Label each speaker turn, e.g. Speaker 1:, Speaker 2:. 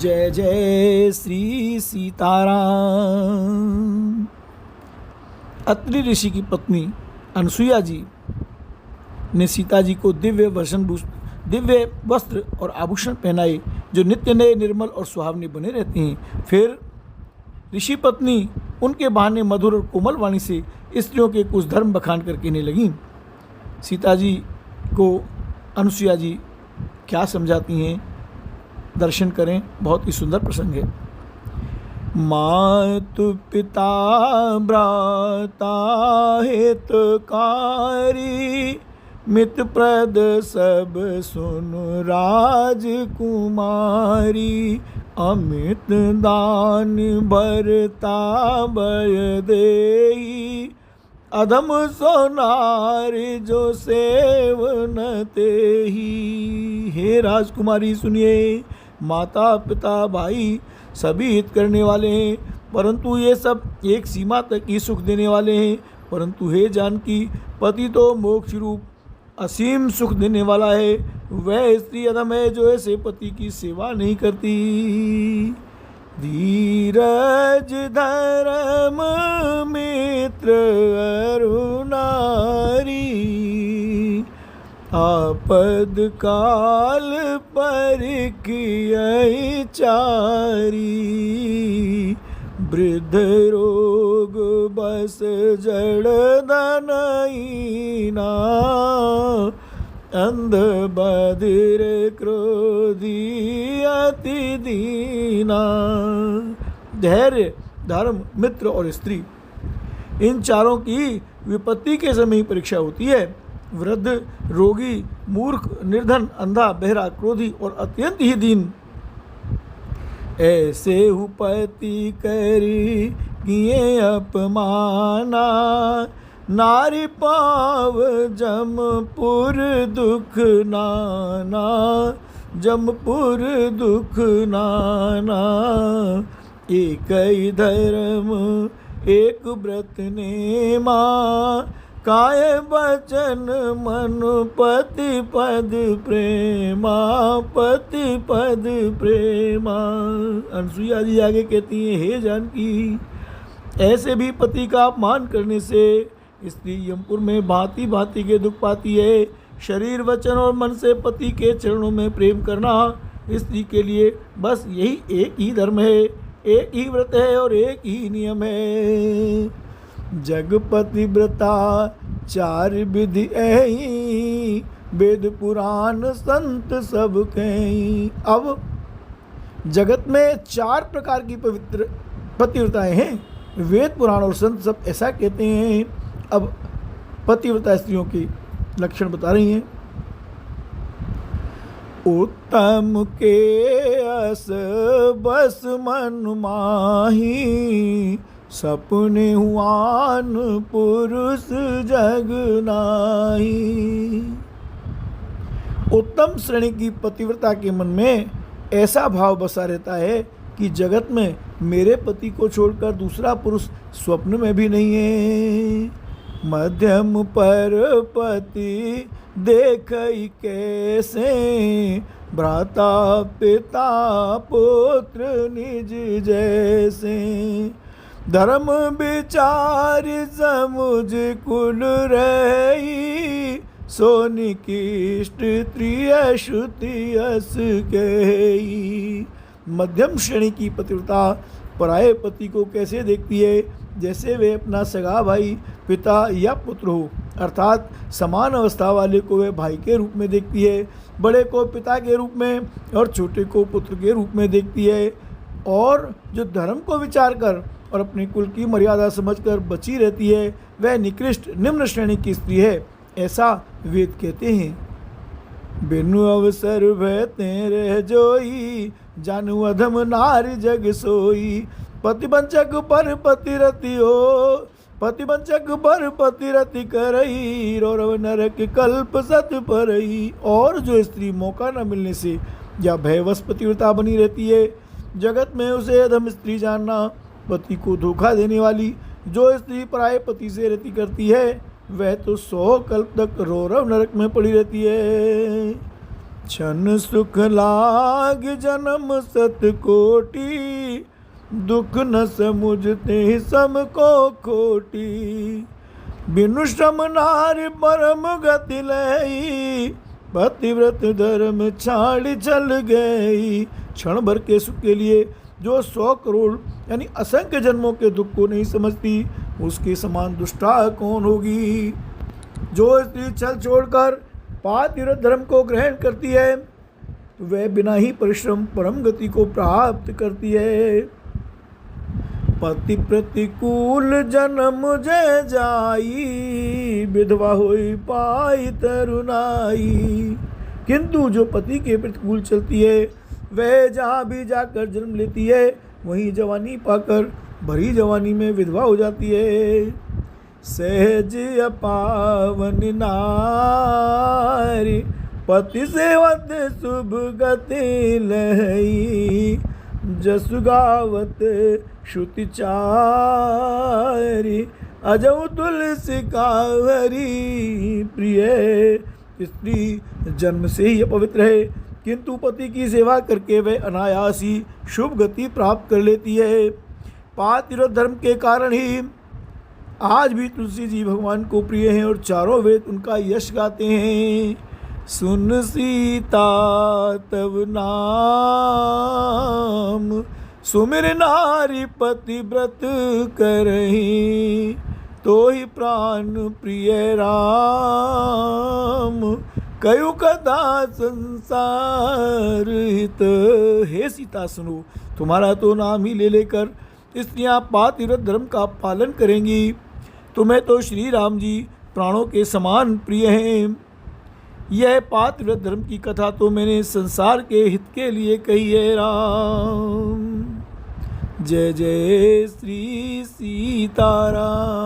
Speaker 1: जय जय श्री सीताराम। अत्रि ऋषि की पत्नी अनसुईया जी ने सीता जी को दिव्य वस्त्र और आभूषण पहनाए जो नित्य नए, निर्मल और सुहावने बने रहते हैं। फिर ऋषि पत्नी उनके बहाने मधुर और कोमल वाणी से स्त्रियों के कुछ धर्म बखान कर कहने लगीं। सीता जी को अनसुईया जी क्या समझाती हैं, दर्शन करें। बहुत ही सुंदर प्रसंग है। मातु पिता भ्राता हितकारी, मित्र प्रद सब सुन राजकुमारी। अमित दान भरता बय देई, अधम सोनार जो सेवन तेहि। हे राजकुमारी सुनिए, माता पिता भाई सभी हित करने वाले हैं, परंतु ये सब एक सीमा तक ही सुख देने वाले हैं। परंतु हे जानकी, पति तो मोक्ष रूप असीम सुख देने वाला है। वह स्त्री अधम है जो ऐसे पति की सेवा नहीं करती। धीरज धर्म मित्र अरुणारी, आपद काल परिकियहि चारी। वृद्ध रोग बस जड़ दनईना, अंध बधिर क्रोधी अति दीना। धैर्य, धर्म, मित्र और स्त्री, इन चारों की विपत्ति के समय ही परीक्षा होती है। वृद्ध, रोगी, मूर्ख, निर्धन, अंधा, बहरा, क्रोधी और अत्यंत ही दीन, ऐसे हुपति करी किए अपमाना। नारी पाव जमपुर दुख नाना, जमपुर दुख नाना। एक ही धर्म एक व्रत नेमा, काय वचन मन पति पद प्रेमा, पति पद प्रेमा। अनसुईया जी आगे कहती हैं, हे जानकी, ऐसे भी पति का अपमान करने से स्त्री यमपुर में भांति भांति के दुख पाती है। शरीर, वचन और मन से पति के चरणों में प्रेम करना स्त्री के लिए बस यही एक ही धर्म है, एक ही व्रत है और एक ही नियम है। जगपति व्रता चार विधि ऐही, वेद पुराण संत सब कहीं। अब जगत में चार प्रकार की पवित्र पतिव्रताएं हैं। वेद पुराण और संत सब ऐसा कहते हैं। अब पतिव्रता स्त्रियों की लक्षण बता रही हैं। उत्तम के अस बस मन माही, सपने हुआन पुरुष जग नाही। उत्तम श्रेणी की पतिव्रता के मन में ऐसा भाव बसा रहता है कि जगत में मेरे पति को छोड़कर दूसरा पुरुष स्वप्न में भी नहीं है। मध्यम पर पति देखई कैसे, भ्राता पिता पुत्र निज जैसे। धर्म विचार समुझ कुल रही, सोनि किष्ट त्रिय श्रुति अस कही। मध्यम श्रेणी की पतिव्रता पराये पति को कैसे देखती है, जैसे वे अपना सगा भाई, पिता या पुत्र हो, अर्थात समान अवस्था वाले को वे भाई के रूप में देखती है, बड़े को पिता के रूप में और छोटे को पुत्र के रूप में देखती है। और जो धर्म को विचार कर और अपने कुल की मर्यादा समझकर बची रहती है, वह निकृष्ट निम्न श्रेणी की स्त्री है, ऐसा वेद कहते हैं। बिनु अवसर भयते रह जोई, जानू अधम नारी जग सोई। पतिवंचक पर पतिरति हो, पतिवंचक पर पतिरति करई, रौरव नरक कल्प सत परई। और जो स्त्री मौका न मिलने से या भयवश पतिव्रता बनी रहती है, जगत में उसे अधम स्त्री जानना। पति को धोखा देने वाली जो स्त्री पराये पति से रति करती है, वह तो 100 कल्प तक रौरव नरक में पड़ी रहती है। क्षण सुख लाग जन्म सत कोटि, दुख न समुझते सम को खोटी। बिनु श्रम नारी परम गति लई, पतिव्रत धर्म छाड़ चल गई। क्षण भर के सुख के लिए जो 100 करोड़ यानी असंख्य जन्मों के दुख को नहीं समझती, उसके समान दुष्टा कौन होगी। जो स्त्री छल छोड़कर पातिव्रत धर्म को ग्रहण करती है, वह बिना ही परिश्रम परम गति को प्राप्त करती है। पति प्रतिकूल जन्म जय जाई, विधवा होई पाई तरुणाई। किंतु जो पति के प्रतिकूल चलती है, वह जहाँ भी जाकर जन्म लेती है, वहीं जवानी पाकर भरी जवानी में विधवा हो जाती है। सहज अपावन नारी, पति सेवत शुभ गति लहई। जसु गावत श्रुति चारी, अजऊ तुलसी कावरी। प्रिय स्त्री जन्म से ही अपवित्र है, किंतु पति की सेवा करके वह अनायास ही शुभ गति प्राप्त कर लेती है। पातिव्रत धर्म के कारण ही आज भी तुलसी जी भगवान को प्रिय हैं और चारों वेद उनका यश गाते हैं। सुन सीता तव नाम, सुमिर नारी पतिव्रत करही। तो ही प्राण प्रिय राम, कयु कथा संसार हित। हे सीता सुनो, तुम्हारा तो नाम ही ले लेकर स्त्रियां पातिव्रत धर्म का पालन करेंगी। तुम्हें तो श्री राम जी प्राणों के समान प्रिय हैं। यह पातिव्रत धर्म की कथा तो मैंने संसार के हित के लिए कही है राम। जय जय श्री सीताराम।